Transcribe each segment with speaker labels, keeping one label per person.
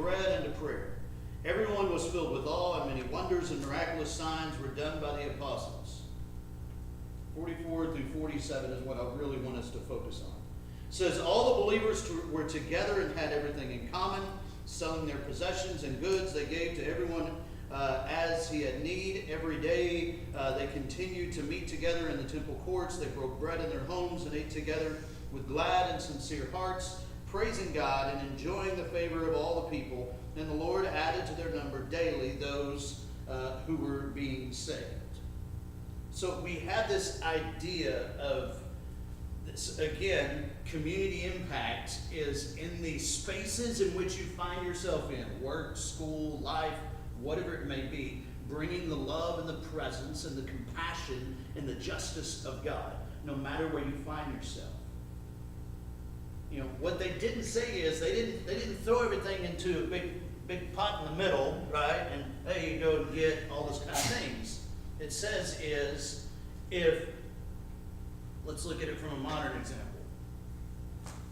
Speaker 1: bread and to prayer. Everyone was filled with awe, and many wonders and miraculous signs were done by the apostles. 44 through 47 is what I really want us to focus on. It says, all the believers were together and had everything in common. Selling their possessions and goods, they gave to everyone as he had need. Every day they continued to meet together in the temple courts. They broke bread in their homes and ate together with glad and sincere hearts, praising God and enjoying the favor of all the people. And the Lord added to their number daily those who were being saved. So we have this idea of this, again, community impact is in the spaces in which you find yourself in, work, school, life, whatever it may be, bringing the love and the presence and the compassion and the justice of God, no matter where you find yourself. You know, what they didn't say is they didn't throw everything into a big pot in the middle, right? And hey, you go and get all those kind of things. It says is, let's look at it from a modern example.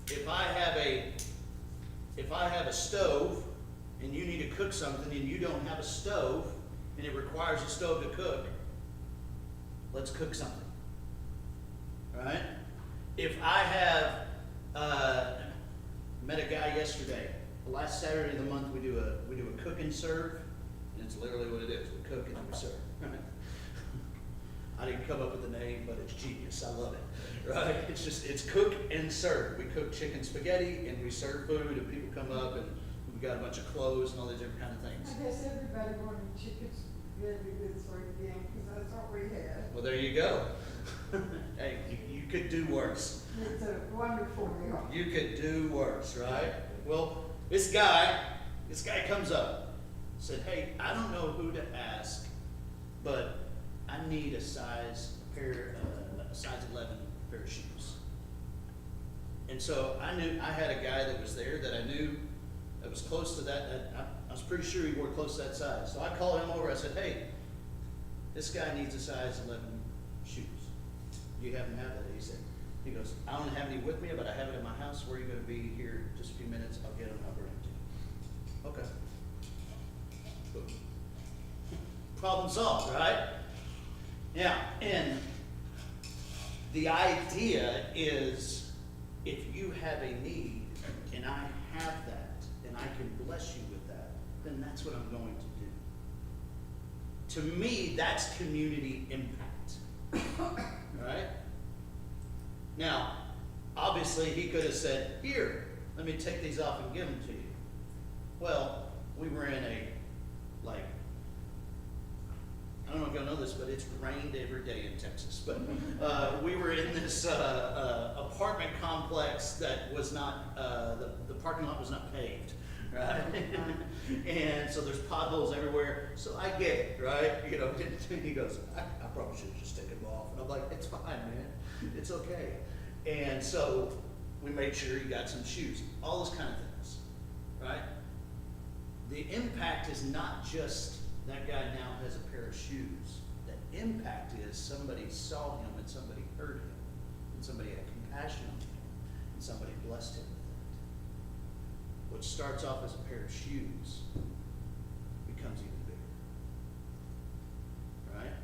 Speaker 1: If I have a stove and you need to cook something and you don't have a stove and it requires a stove to cook, let's cook something. Right? If I have met a guy yesterday. The last Saturday of the month we do a cook and serve, and it's literally what it is. We cook and we serve. Right? I didn't come up with the name, but it's genius. I love it. Right? It's cook and serve. We cook chicken spaghetti and we serve food, and people come up and we've got a bunch of clothes and all these different kind of things.
Speaker 2: I guess everybody wanted chicken spaghetti this weekend because that's what we had.
Speaker 1: Well, there you go. Hey, you could do worse.
Speaker 2: It's a wonderful meal.
Speaker 1: You could do worse, right? Well, this guy comes up, said, "Hey, I don't know who to ask, but I need a size 11 pair of shoes." And so I knew I had a guy that was there that I knew that was close to that. I was pretty sure he wore close to that size. So I called him over. I said, "Hey, this guy needs a size 11 shoes. Do you happen to have that?" He goes, "I don't have any with me, but I have it in my house. Where are you going to be here? Just a few minutes. I'll get them and I'll bring them to you." Okay. Boom. Problem solved, right? Yeah, and the idea is if you have a need and I have that and I can bless you with that, then that's what I'm going to do. To me, that's community impact. Right? Now, obviously he could have said, "Here, let me take these off and give them to you." Well, we were in I don't know if y'all know this, but it's rained every day in Texas. But we were in this apartment complex that was not, the parking lot was not paved, right? And so there's potholes everywhere. So I get it, right? You know, he goes, I probably should just take them off. And I'm like, "It's fine, man. It's okay." And so we made sure he got some shoes, all those kind of things, right? The impact is not just that guy now has a pair of shoes. The impact is somebody saw him and somebody heard him and somebody had compassion on him and somebody blessed him with it. What starts off as a pair of shoes becomes even bigger, right?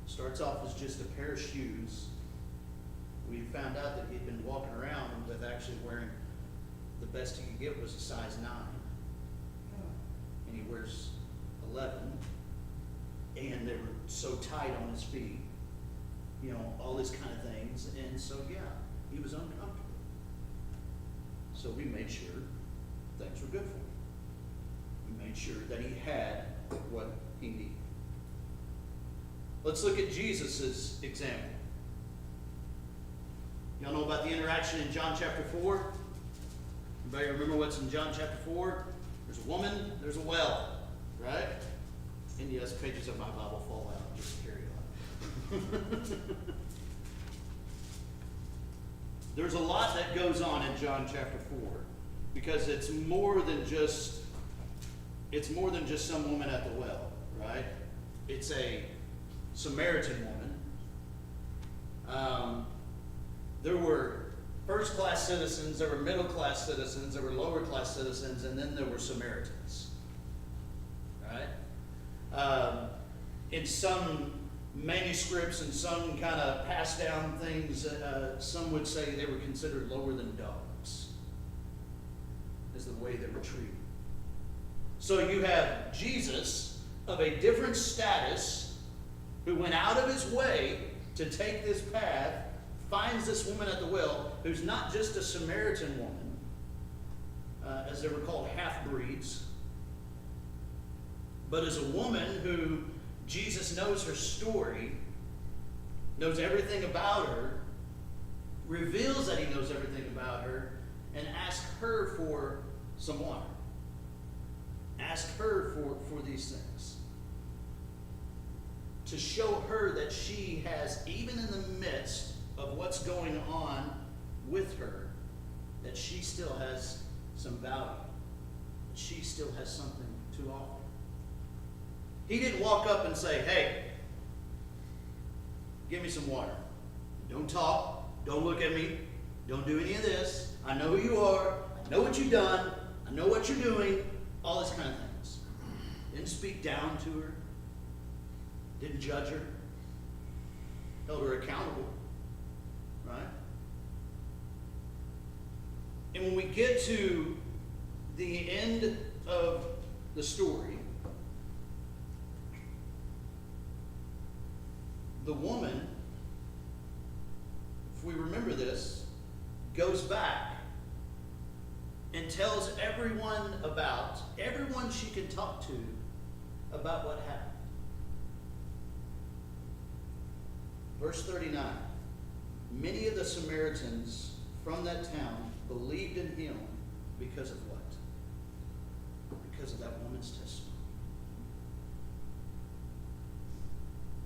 Speaker 1: Starts off as just a pair of shoes. We found out that he'd been walking around with actually wearing, the best he could get was a size 9. And he wears 11. And they were so tight on his feet. You know, all these kind of things. And so, yeah, he was uncomfortable. So we made sure things were good for him. We made sure that he had what he needed. Let's look at Jesus' example. Y'all know about the interaction in John chapter 4? Everybody remember what's in John chapter 4? There's a woman, there's a well, right? And yes, pages of my Bible fall out. Just carry on. There's a lot that goes on in John chapter 4 because it's more than just some woman at the well, right? It's a Samaritan woman. first-class citizens, there were middle-class citizens, there were lower-class citizens, and then there were Samaritans. Right? In some manuscripts and some kind of passed down things, some would say they were considered lower than dogs, is the way they were treated. So you have Jesus of a different status who went out of his way to take this path, finds this woman at the well, who's not just a Samaritan woman, as they were called half-breeds, but is a woman who Jesus knows her story, knows everything about her, reveals that he knows everything about her, and asks her for some water. Ask her for these things. To show her that she has, even in the midst of what's going on with her, that she still has some value. That she still has something to offer. He didn't walk up and say, hey, give me some water. Don't talk. Don't look at me. Don't do any of this. I know who you are. I know what you've done. I know what you're doing. All this kind of things. Didn't speak down to her. Didn't judge her. Held her accountable. Right? And when we get to the end of the story, the woman, if we remember this, goes back and tells everyone she can talk to about what happened. Verse 39, many of the Samaritans from that town believed in him because of what? Because of that woman's testimony.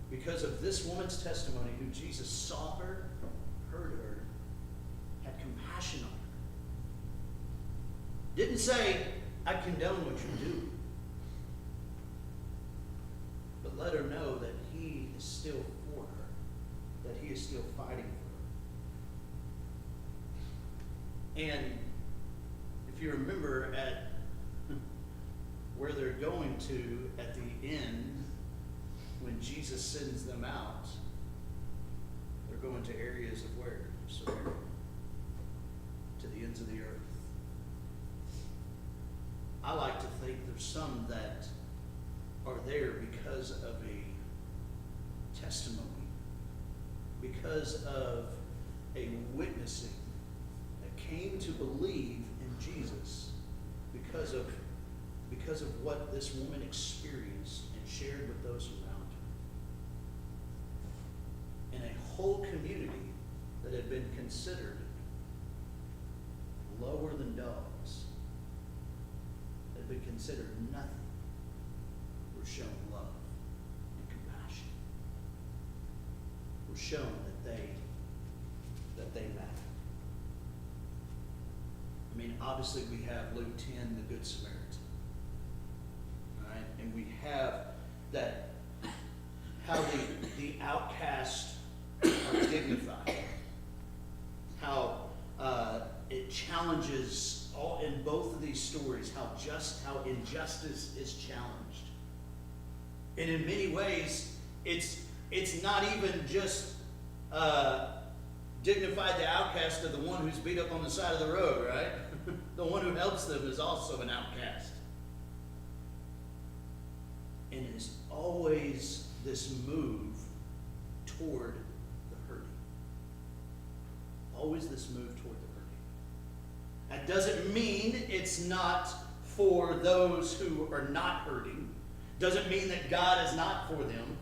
Speaker 1: Because of this woman's testimony, who Jesus saw her, heard her, had compassion on her. Didn't say, I condone what you do. But let her know that he is still for her, that he is still fighting for her. And if you remember at where they're going to at the end, when Jesus sends them out, they're going to areas of where? Samaria. To the ends of the earth. I like to think there's some that are there because of a testimony, because of a witnessing that came to believe in Jesus, because of what this woman experienced and shared with those around her. And a whole community that had been considered lower than dogs, that had been considered nothing, were shown love and compassion. Were shown that they matter. I mean, obviously we have Luke 10, the Good Samaritan. Right? And we have that, how the outcast are dignified. How it challenges all in both of these stories, how injustice is challenged. And in many ways, it's not even just dignified the outcast of the one who's beat up on the side of the road, right? The one who helps them is also an outcast. And it's always this move toward the hurting. Always this move toward the hurting. That doesn't mean it's not for those who are not hurting. Doesn't mean that God is not for them.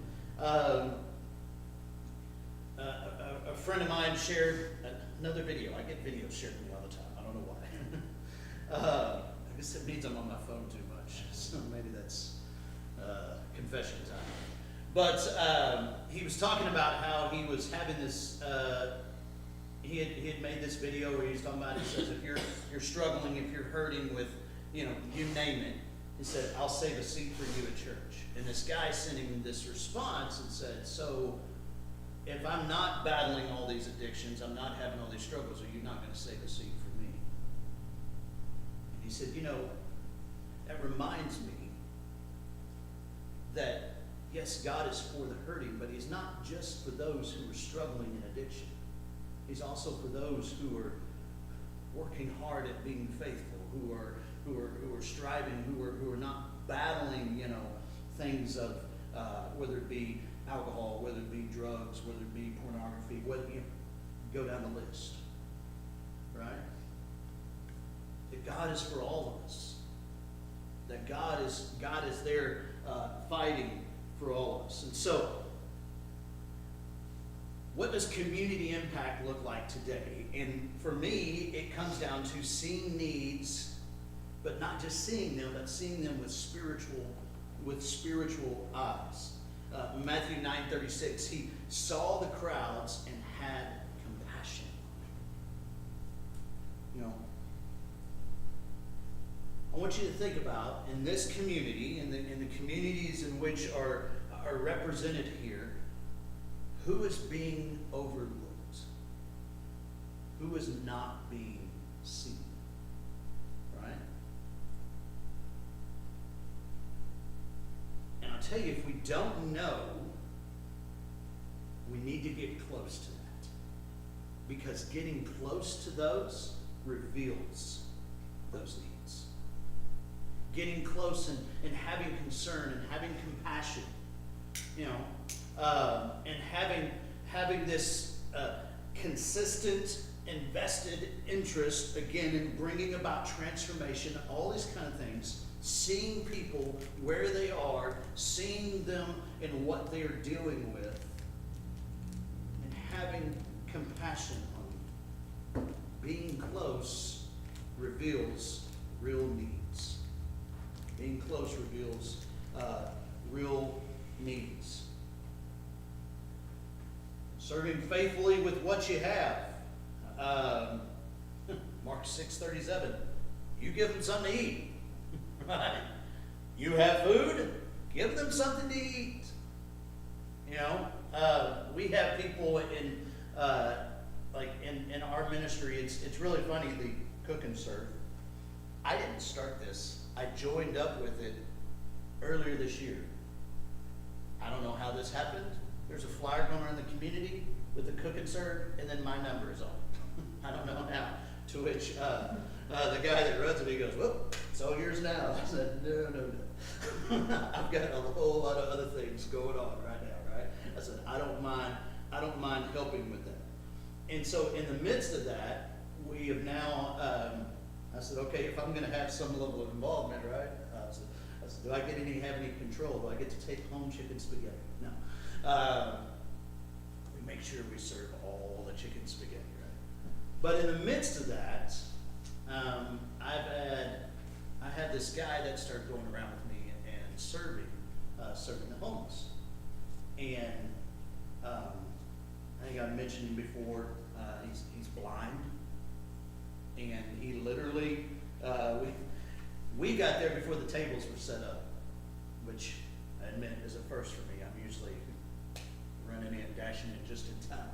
Speaker 1: A friend of mine shared another video. I get videos shared to me all the time. I don't know why. I guess it means I'm on my phone too much. So maybe that's confession time. But he was talking about how he was having this. He had made this video where he was talking about. He says, if you're struggling, if you're hurting with, you name it. He said, I'll save a seat for you at church. And this guy sent him this response and said, so if I'm not battling all these addictions, I'm not having all these struggles, are you not going to save a seed for me? And he said, that reminds me that, yes, God is for the hurting, but he's not just for those who are struggling in addiction. He's also for those who are working hard at being faithful, who are striving, who are not battling, things of whether it be alcohol, whether it be drugs, whether it be pornography, go down the list, right? That God is for all of us. That God is there fighting for all of us. And so, what does community impact look like today? And for me, it comes down to seeing needs, but not just seeing them, but seeing them with spiritual eyes. Matthew 9:36, he saw the crowds and had compassion. I want you to think about, in this community, in the communities in which are represented here, who is being overlooked? Who is not being seen? Right? And I'll tell you, if we don't know, we need to get close to that. Because getting close to those reveals those needs. Getting close and having concern and having compassion, and having this consistent, invested interest, again, in bringing about transformation, all these kind of things, seeing people where they are, seeing them in what they are dealing with, and having compassion on them. Being close reveals real needs. Being close reveals real needs. Serving faithfully with what you have. Mark 6:37. You give them something to eat. Right? You have food, give them something to eat. We have people in our ministry. It's really funny, the cook and serve. I didn't start this. I joined up with it earlier this year. I don't know how this happened. There's a flyer going around the community with the cook and serve, and then my number is on it. I don't know how. To which the guy that runs it, he goes, "Well, it's all yours now." I said, No. I've got a whole lot of other things going on right now, right? I said, I don't mind helping with that. And so in the midst of that, we have now, I said, okay, if I'm going to have some level of involvement, right? I said, do I have any control? Do I get to take home chicken spaghetti? No. We make sure we serve all the chicken spaghetti, right? But in the midst of that, I had this guy that started going around with me and serving the homeless. And I think I mentioned him before. He's blind. And he literally, we got there before the tables were set up, which I admit is a first for me. I'm usually running in, dashing in just in time.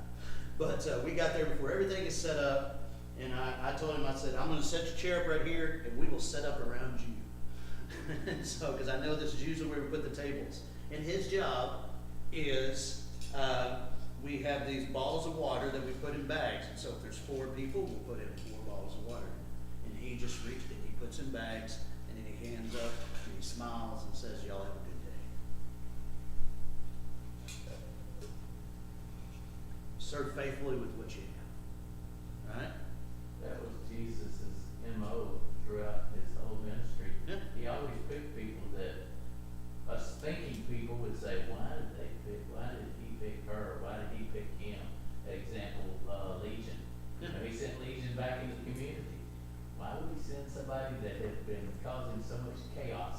Speaker 1: But we got there before everything is set up, and I told him, I said, I'm going to set your chair up right here, and we will set up around you. And so, because I know this is usually where we put the tables. And his job is, we have these bottles of water that we put in bags. And so if there's 4 people, we'll put in 4 bottles of water. And he just reaches it, he puts in bags, and then he hands up, and he smiles and says, y'all have a good day. Serve faithfully with what you have. Right?
Speaker 3: That was Jesus' MO throughout his whole ministry.
Speaker 1: Yeah.
Speaker 3: He always picked people that us thinking people would say, why did he pick her? Why did he pick him? Example, Legion.
Speaker 1: Yeah.
Speaker 3: He sent Legion back into the community. Why would he send somebody that had been causing so much chaos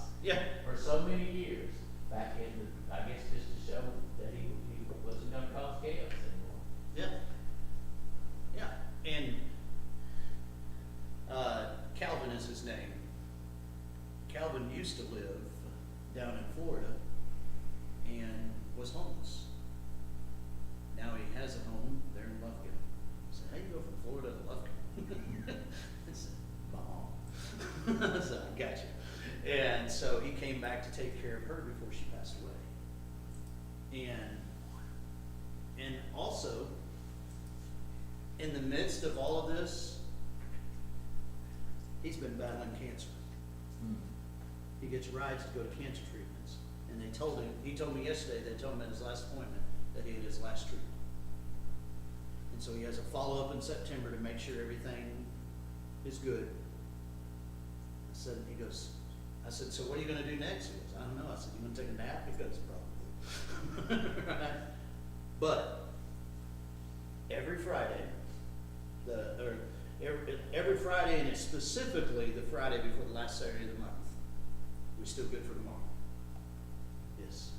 Speaker 3: for so many years back into, I guess, just to show that he wasn't going to cause chaos anymore?
Speaker 1: Yeah. Yeah. And Calvin is his name. Calvin used to live down in Florida and was homeless. Now he Gotcha. And so he came back to take care of her before she passed away. And also, in the midst of all of this, he's been battling cancer. He gets rides to go to cancer treatments. And he told me yesterday, they told him at his last appointment that he had his last treatment. And so he has a follow-up in September to make sure everything is good. I said, so what are you going to do next? He goes, I don't know. I said, you want to take a nap? He goes, probably. Right? But every Friday, every Friday, and it's specifically the Friday before the last Saturday of the month, we still good for tomorrow. Yes.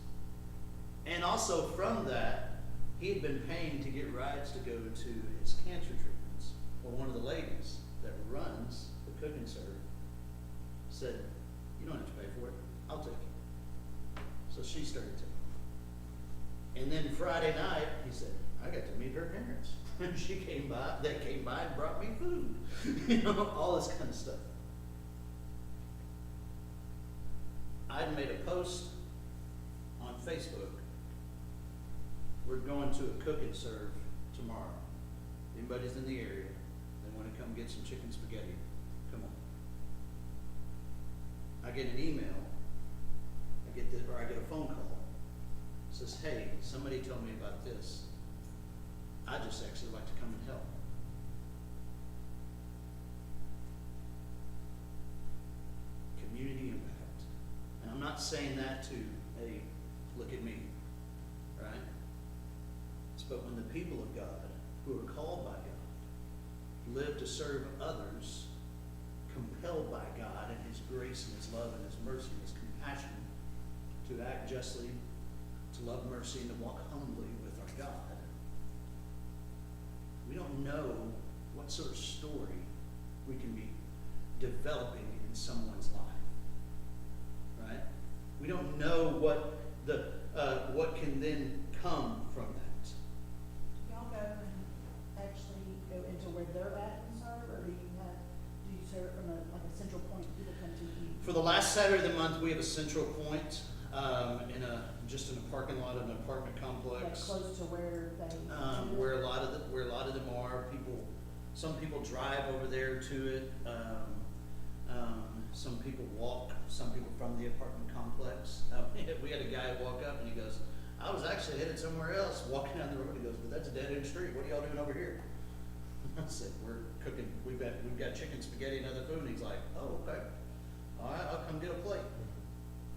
Speaker 1: And also from that, he had been paying to get rides to go to his cancer treatments. Well, one of the ladies that runs the cook and serve said, you don't have to pay for it, I'll take it. So she started taking it. And then Friday night, he said, I got to meet her parents. And they came by and brought me food. All this kind of stuff. I'd made a post on Facebook. We're going to a cook and serve tomorrow. Anybody's in the area, they want to come get some chicken spaghetti, come on. I get an email, I get a phone call. It says, hey, somebody told me about this. I just actually like to come and help. Community impact. And I'm not saying that to, hey, look at me, right? But when the people of God, who are called by God, live to serve others, compelled by God and His grace and His love and His mercy and His compassion, to act justly, to love mercy, and to walk humbly with our God, we don't know what sort of story we can be developing in someone's life, right? We don't know what can then come from that.
Speaker 2: Y'all go and actually go into where they're at and serve, or do you serve from a central point people come to you?
Speaker 1: For the last Saturday of the month, we have a central point in a parking lot of an apartment complex.
Speaker 2: Like close to where they
Speaker 1: where a lot of them are. Some people drive over there to it. Some people walk. Some people from the apartment complex. We had a guy walk up and he goes, I was actually headed somewhere else, walking down the road. He goes, but that's a dead end street. What are y'all doing over here? I said, we're cooking. We've got chicken, spaghetti, and other food. And he's like, oh, okay. All right, I'll come get a plate.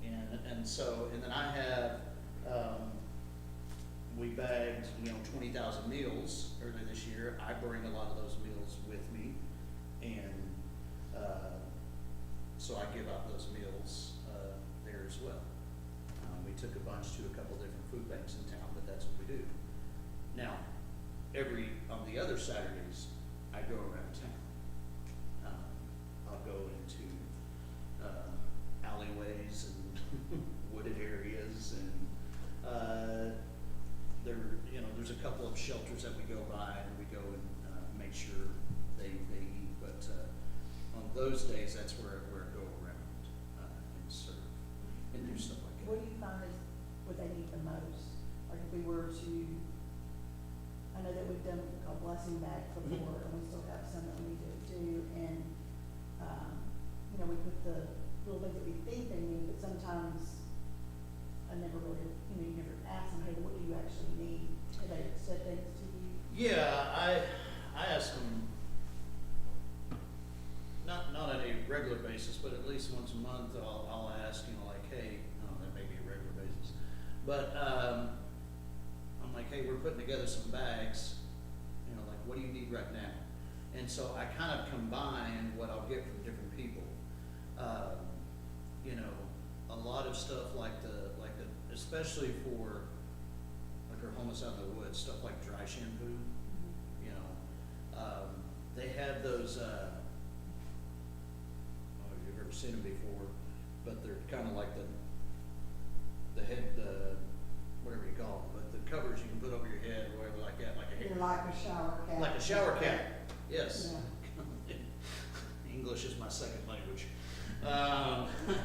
Speaker 1: And then I have, we bagged 20,000 meals earlier this year. I bring a lot of those meals with me, and so I give out those meals there as well. We took a bunch to a couple different food banks in town, but that's what we do. Now, on the other Saturdays, I go around town. I'll go into alleyways and wooded areas, and there's a couple of shelters that we go by, and we go and make sure they eat. But on those days, that's where I go around and serve and do stuff like that.
Speaker 2: What do you find is what they need the most? Like if we were to, I know that we've done a blessing bag before, and we still have some that we need to do, and we put the little things that we think they need, but sometimes I never really, you never ask them, hey, what do you actually need? Have they said things to you?
Speaker 1: Yeah, I ask them, not on a regular basis, but at least once a month, I'll ask, like, hey, that may be a regular basis, but I'm like, hey, we're putting together some bags, like, what do you need right now? And so I kind of combine what I'll get from different people. A lot of stuff like especially for like our homeless out in the woods, stuff like dry shampoo. They have those. I don't know if you've ever seen them before, but they're kind of like the whatever you call them, but the covers you can put over your head, or whatever, like that, like a hair.
Speaker 2: They're like a shower cap.
Speaker 1: Like a shower cap. Yes.
Speaker 2: Yeah.
Speaker 1: English is my second language.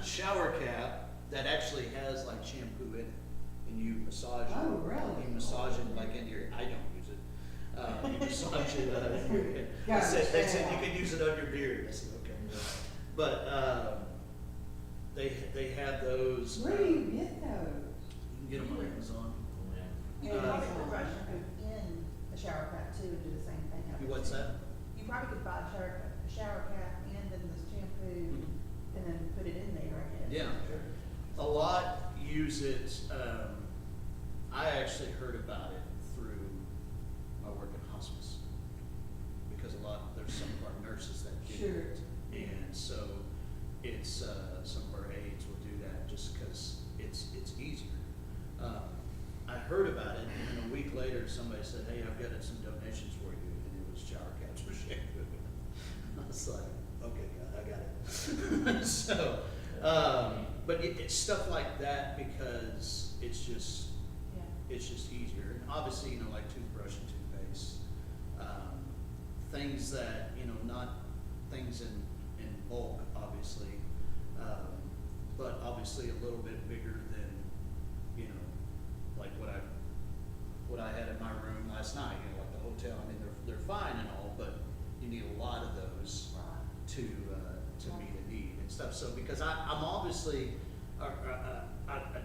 Speaker 1: shower cap that actually has like shampoo in it, and you massage it.
Speaker 2: Oh, really?
Speaker 1: You massage it like into your, I don't use it. You massage it, they
Speaker 2: Gotcha.
Speaker 1: said you can use it on your beard. I said, okay. But, they have those.
Speaker 2: Where do you get those?
Speaker 1: You can get them on Amazon.
Speaker 2: You
Speaker 1: Uh,
Speaker 2: probably could brush in a shower cap too and do the same thing.
Speaker 1: You what's that?
Speaker 2: You probably could buy a shower cap and then the shampoo
Speaker 1: Mhm.
Speaker 2: and then put it in there, I guess.
Speaker 1: Yeah. A lot use it, I actually heard about it through my work in hospice. Because there's some of our nurses that do
Speaker 2: Sure.
Speaker 1: it. And so it's, some of our aides will do that just because it's easier. I heard about it, and then a week later, somebody said, hey, I've got some donations for you, and it was shower caps for shampoo. I was like, okay, God, I got it. So, but it's stuff like that because it's just easier. And obviously, like toothbrush and toothpaste, things that, not things in bulk, obviously, but obviously a little bit bigger than, like what I had in my room last night, like the hotel. I mean, they're fine and all, but you need a lot of those to meet a need and stuff. So because I'm obviously,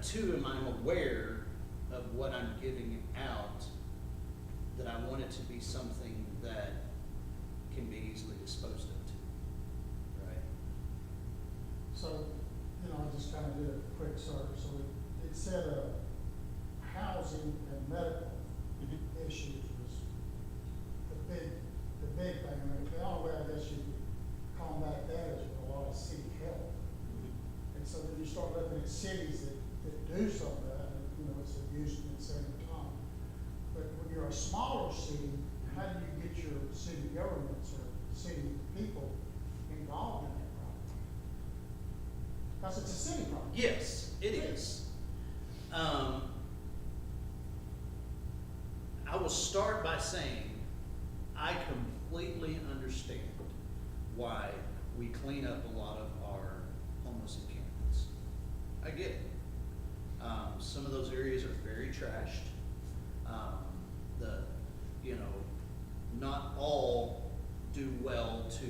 Speaker 1: too, I'm aware of what I'm giving out, that I want it to be something that can be easily disposed of to, right?
Speaker 4: So, I just kind of did a quick search. So it said housing and medical issues was the big thing. I mean, the only way I guess you combat that is with a lot of city help. And so then you start looking at cities that do some of that, and it's a Houston, it's San Antonio. But when you're a smaller city, how do you get your city governments or city people involved in that problem? Because it's a city problem.
Speaker 1: Yes, it is. I will start by saying I completely understand why we clean up a lot of our homeless encampments. I get it. Some of those areas are very trashed. Not all do well to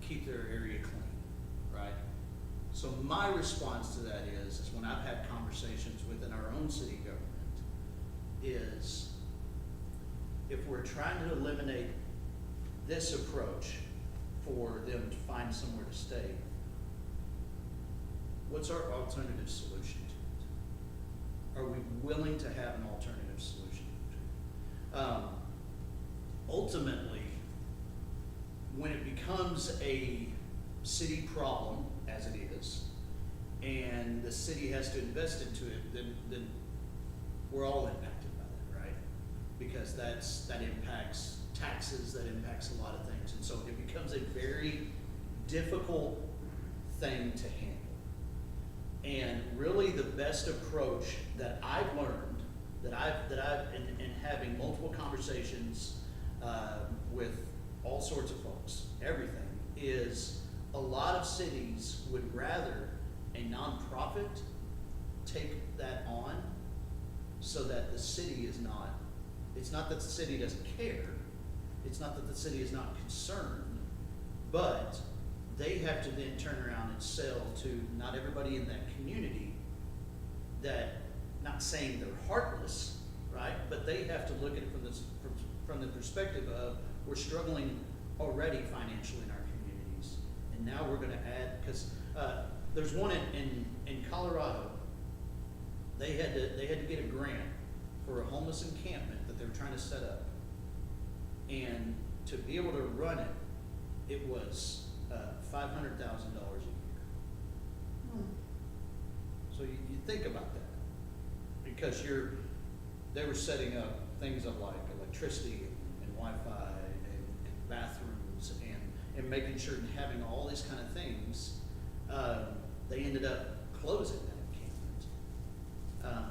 Speaker 1: keep their area clean, right? So my response to that is when I've had conversations within our own city government, is if we're trying to eliminate this approach for them to find somewhere to stay, what's our alternative solution to it? Are we willing to have an alternative solution to it? Ultimately, when it becomes a city problem, as it is, and the city has to invest into it, then we're all impacted by that, right? Because that impacts taxes, that impacts a lot of things. And so it becomes a very difficult thing to handle. And really the best approach that I've learned, that I've in having multiple conversations with all sorts of folks, everything, is a lot of cities would rather a nonprofit take that on so that the city is not, it's not that the city doesn't care, it's not that the city is not concerned, but they have to then turn around and sell to not everybody in that community, that, not saying they're heartless, right, but they have to look at it from the perspective of, we're struggling already financially in our communities, and now we're going to add, because there's one in Colorado. They had to get a grant for a homeless encampment that they were trying to set up, and to be able to run it, it was $500,000 a year. So you think about that, because they were setting up things of like electricity and Wi-Fi and bathrooms and making sure and having all these kind of things. They ended up closing that encampment.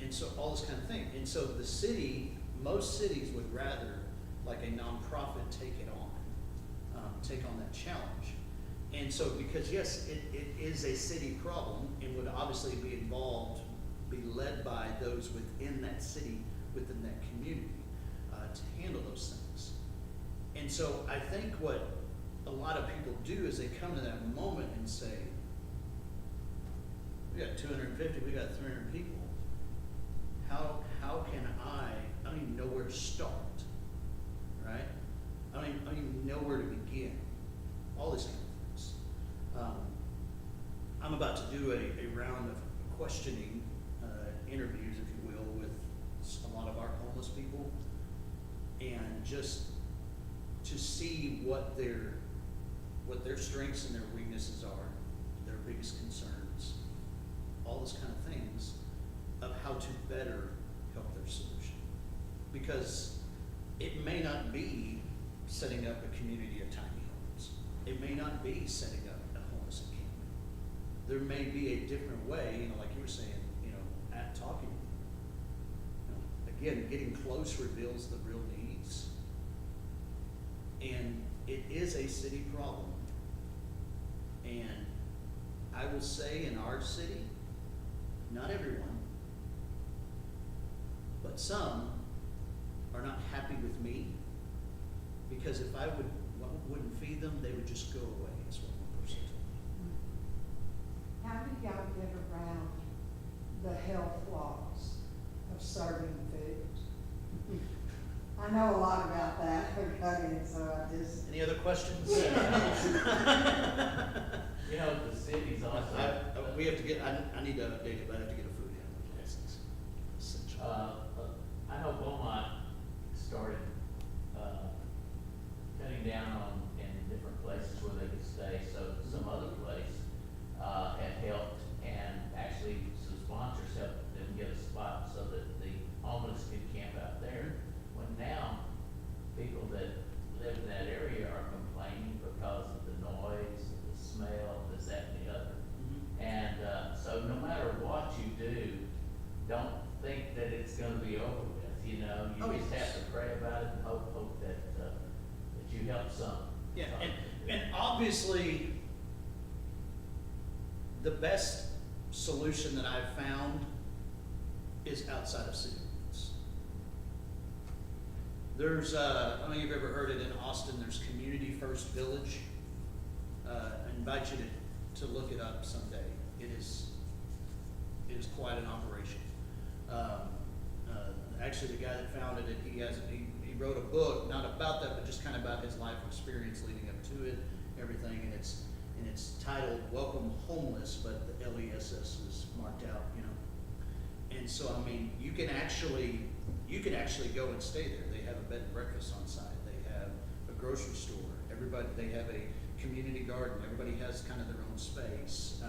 Speaker 1: And so all this kind of thing. And so the city, most cities would rather like a nonprofit take on that challenge. And so, because yes, it is a city problem and would obviously be led by those within that city, within that community, to handle those things. And so I think what a lot of people do is they come to that moment and say, we got 250, we got 300 people. How can I don't even know where to start, right? I don't even know where to begin. All these kind of things. I'm about to do a round of questioning interviews, if you will, with a lot of our homeless people, and just to see what their strengths and their weaknesses are, their biggest concerns, all those kind of things, of how to better help their solution. Because it may not be setting up a community of tiny homes. It may not be setting up a homeless encampment. There may be a different way, like you were saying, at talking. Again, getting close reveals the real needs. And it is a city problem. And I will say in our city, not everyone, but some are not happy with me, because if I wouldn't feed them, they would just go away, is what one person told me.
Speaker 5: How do y'all get around the health laws of serving food? I know a lot about that, okay, so I just.
Speaker 1: Any other questions?
Speaker 3: You know, the city's also.
Speaker 1: We have to get, I need to update it, but I have to get a food handler license. Essential.
Speaker 3: I know Beaumont started, cutting down on, in different places where they could stay, so some other place, had helped, and actually some sponsors helped them get a spot so that the homeless could camp out there. When now, people that live in that area are complaining because of the noise, the smell, this, that, and the other. And, so no matter what you do, don't think that it's gonna be over with, you just have to pray about it and hope that you help some.
Speaker 1: Yeah, and obviously, the best solution that I've found is outside of city limits. There's, I don't know if you've ever heard it in Austin, there's Community First Village. I invite you to look it up someday. It is quite an operation. Actually, the guy that founded it, he wrote a book, not about that, but just kind of about his life experience leading up to it, everything, and it's titled Welcome Homeless, but the LESS is marked out, And so, I mean, you can actually go and stay there. They have a bed and breakfast on site. They have a grocery store. They have a community garden. Everybody has kind of their own space,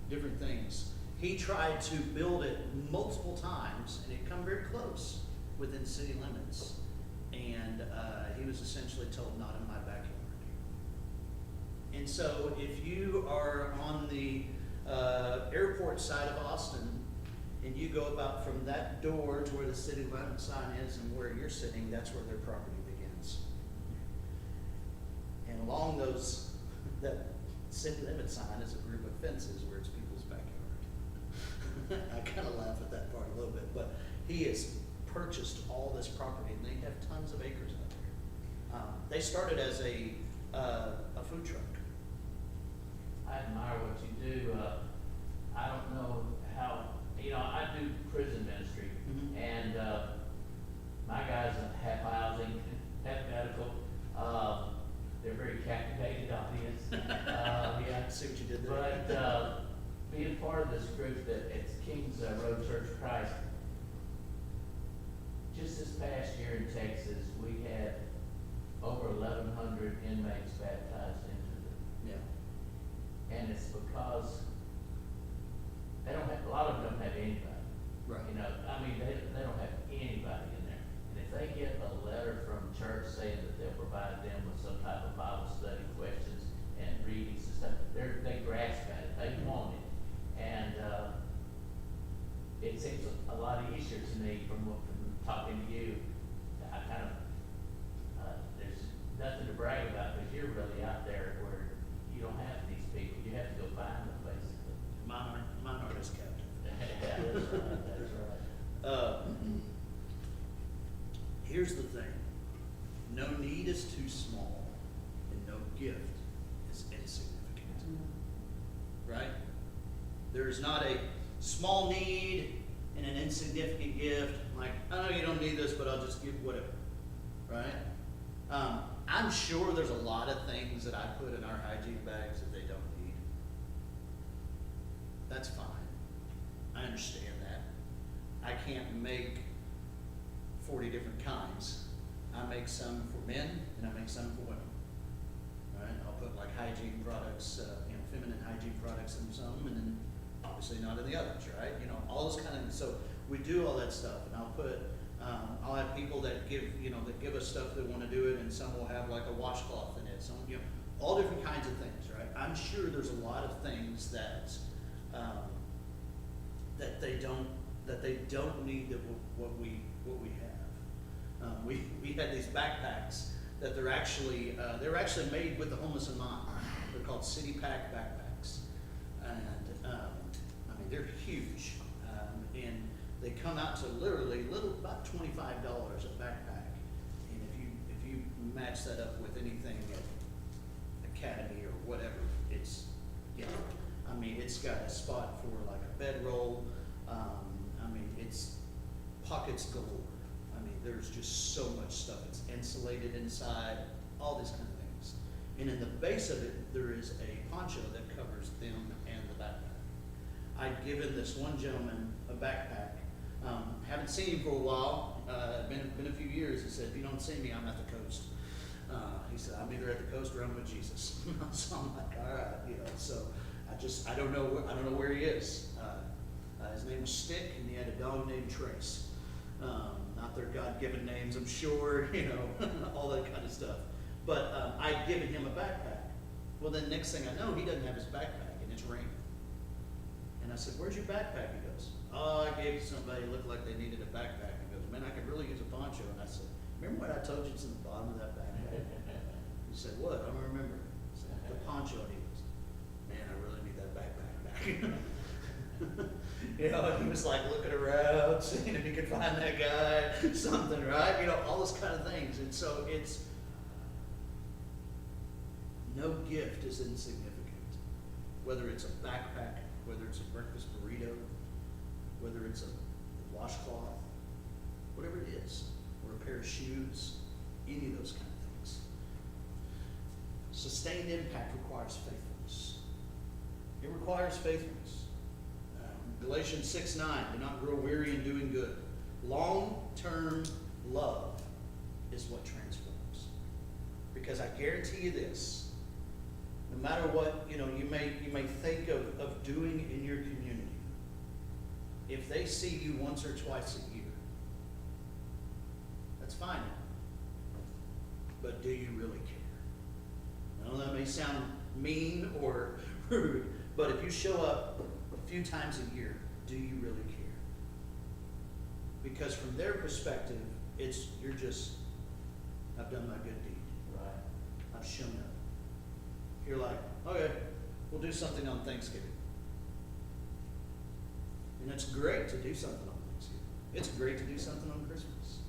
Speaker 1: different things. He tried to build it multiple times, and it come very close within city limits. And he was essentially told, not in my backyard. And so if you are on the airport side of Austin, and you go about from that door to where the city limit sign is and where you're sitting, that's where their property begins. And along that city limit sign is a group of fences where it's people's backyard. I kind of laugh at that part a little bit, but he has purchased all this property, and they have tons of acres out there. They started as a food truck.
Speaker 3: I admire what you do. I don't know how, I do prison ministry, and my guys have housing, have medical. They're very captivated audience. Yeah.
Speaker 1: I see what you did there.
Speaker 3: But being part of this group that it's King's Road Church of Christ, just this past year in Texas, we had over 1,100 inmates baptized into the.
Speaker 1: Yeah.
Speaker 3: And it's because they don't have, a lot of them don't have anybody.
Speaker 1: Right.
Speaker 3: They don't have anybody in there. And if they get a letter from church saying that they'll provide them with some type of Bible study questions and readings and stuff, they grasp at it, they want it. And it seems a lot easier to me from talking to you. I kind of, there's nothing to brag about because you're really out there where you don't have That's right.
Speaker 1: Here's the thing. No need is too small, and no gift is insignificant. Right? There is not a small need and an insignificant gift. Like, I know you don't need this, but I'll just give whatever. Right? I'm sure there's a lot of things that I put in our hygiene bags that they don't need. That's fine. I understand that. I can't make 40 different kinds. I make some for men and I make some for women. All right, I'll put like hygiene products, feminine hygiene products in some, and then obviously not in the others, right? All those kind of things. So we do all that stuff, and I'll have people that give us stuff that want to do it, and some will have like a washcloth in it. Some, all different kinds of things, right? I'm sure there's a lot of things that they don't need that what we have. We had these backpacks that they're actually made with the homeless in mind. They're called City Pack backpacks, and they're huge, and they come out to literally about $25 a backpack. And if you match that up with anything at Academy or whatever, it's got a spot for like a bedroll. It's pockets galore. There's just so much stuff. It's insulated inside, all these kind of things. And in the base of it, there is a poncho that covers them and the backpack. I'd given this one gentleman a backpack. Haven't seen him for a while. Been a few years. He said, "If you don't see me, I'm at the coast." He said, "I'm either at the coast or I'm with Jesus." So I'm like, all right, So I don't know where he is. His name was Stick, and he had a dog named Trace. Not their God-given names, I'm sure, all that kind of stuff. But I'd given him a backpack. Well, then next thing I know, he doesn't have his backpack, and it's raining. And I said, "Where's your backpack?" He goes, "Oh, I gave it to somebody who looked like they needed a backpack." He goes, "Man, I could really use a poncho." And I said, "Remember what I told you it's in the bottom of that backpack?" He said, "What? I don't remember." I said, "The poncho." And he goes, "Man, I really need that backpack back." And he was like looking around, seeing if he could find that guy, something, right? All those kind of things. And so it's, no gift is insignificant. Whether it's a backpack, whether it's a breakfast burrito, whether it's a washcloth, whatever it is, or a pair of shoes, any of those kind of things. Sustained impact requires faithfulness. It requires faithfulness. Galatians 6:9, do not grow weary in doing good. Long-term love is what transforms. Because I guarantee you this, no matter what you may think of doing in your community, if they see you once or twice a year, that's fine. But do you really care? I know that may sound mean or rude, but if you show up a few times a year, do you really care? Because from their perspective, I've done my good deed.
Speaker 3: Right.
Speaker 1: I've shown up. You're like, okay, we'll do something on Thanksgiving. And it's great to do something on Thanksgiving. It's great to do something on Christmas.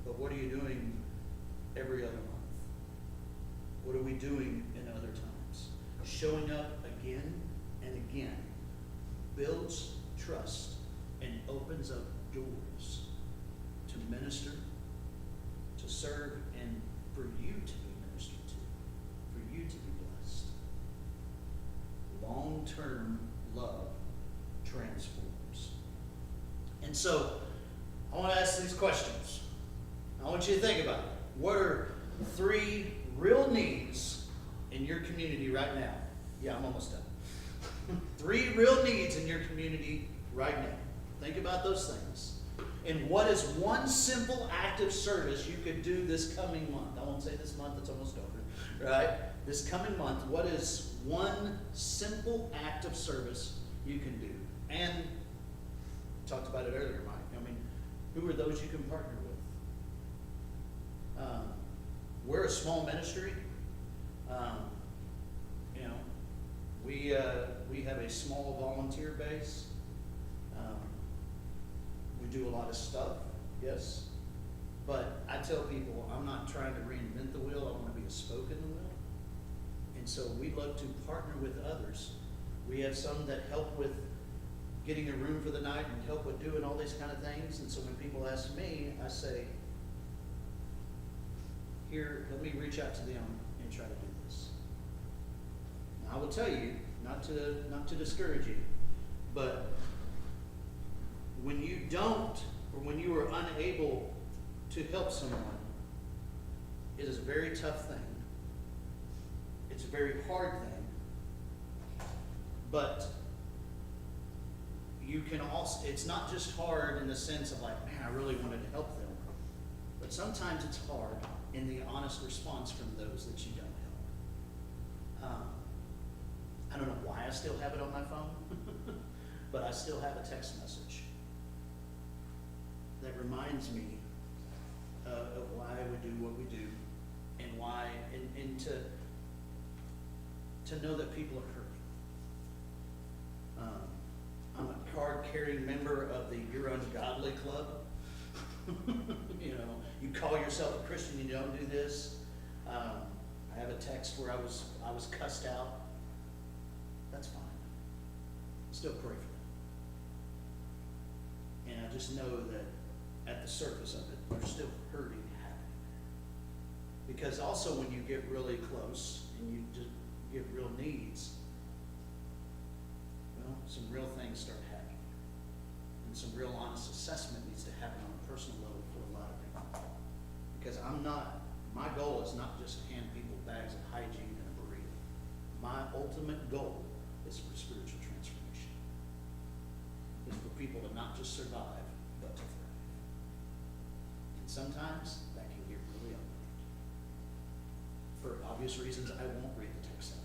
Speaker 1: But what are you doing every other month? What are we doing in other times? Showing up again and again builds trust and opens up doors to minister, to serve, and for you to be ministered to, for you to be blessed. Long-term love transforms. And so, I want to ask these questions. I want you to think about it. What are 3 real needs in your community right now? Yeah, I'm almost done. 3 real needs in your community right now. Think about those things. And what is one simple act of service you could do this coming month? I won't say this month, it's almost over, right? This coming month, what is one simple act of service you can do? And we talked about it earlier, Mike. Who are those you can partner with? We're a small ministry. We have a small volunteer base. We do a lot of stuff, yes. But I tell people, I'm not trying to reinvent the wheel, I want to be a spoke in the wheel. And so we look to partner with others. We have some that help with getting a room for the night and help with doing all these kind of things. And so when people ask me, I say, here, let me reach out to them and try to do this. Now, I will tell you, not to discourage you, but when you don't, or when you are unable to help someone, it is a very tough thing. It's a very hard thing. But you can also, it's not just hard in the sense of like, man, I really wanted to help them. But sometimes it's hard in the honest response from those that you don't help. I don't know why I still have it on my phone, but I still have a text message that reminds me of why we do what we do, and why, and to know that people are hurting. I'm a card-carrying member of the You're Ungodly Club. You know, you call yourself a Christian, you don't do this. I have a text where I was cussed out. That's fine. Still pray for them. And I just know that at the surface of it, they're still hurting, happy. Because also when you get really close and you just get real needs, well, some real things start happening. And some real honest assessment needs to happen on a personal level for a lot of people. Because my goal is not just to hand people bags of hygiene and a burrito. My ultimate goal is for spiritual transformation. Is for people to not just survive, but to thrive. And sometimes that can get really ugly. For obvious reasons, I won't read the text out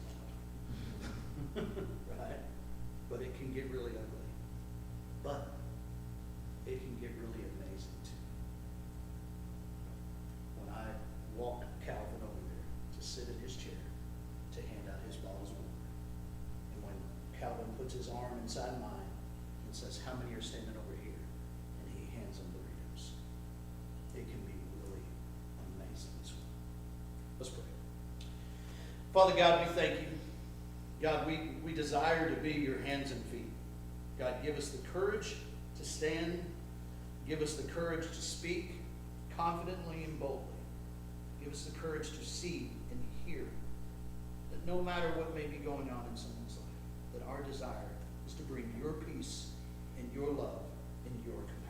Speaker 1: loud. Right? But it can get really ugly. But it can get really amazing too. When I walk Calvin over there to sit in his chair to hand out his bottles of water, and when Calvin puts his arm inside mine and says, how many are standing over here? And he hands them burritos. It can be really amazing as well. Let's pray. Father God, we thank you. God, we desire to be your hands and feet. God, give us the courage to stand. Give us the courage to speak confidently and boldly. Give us the courage to see and hear that no matter what may be going on in someone's life, that our desire is to bring your peace and your love and your comfort.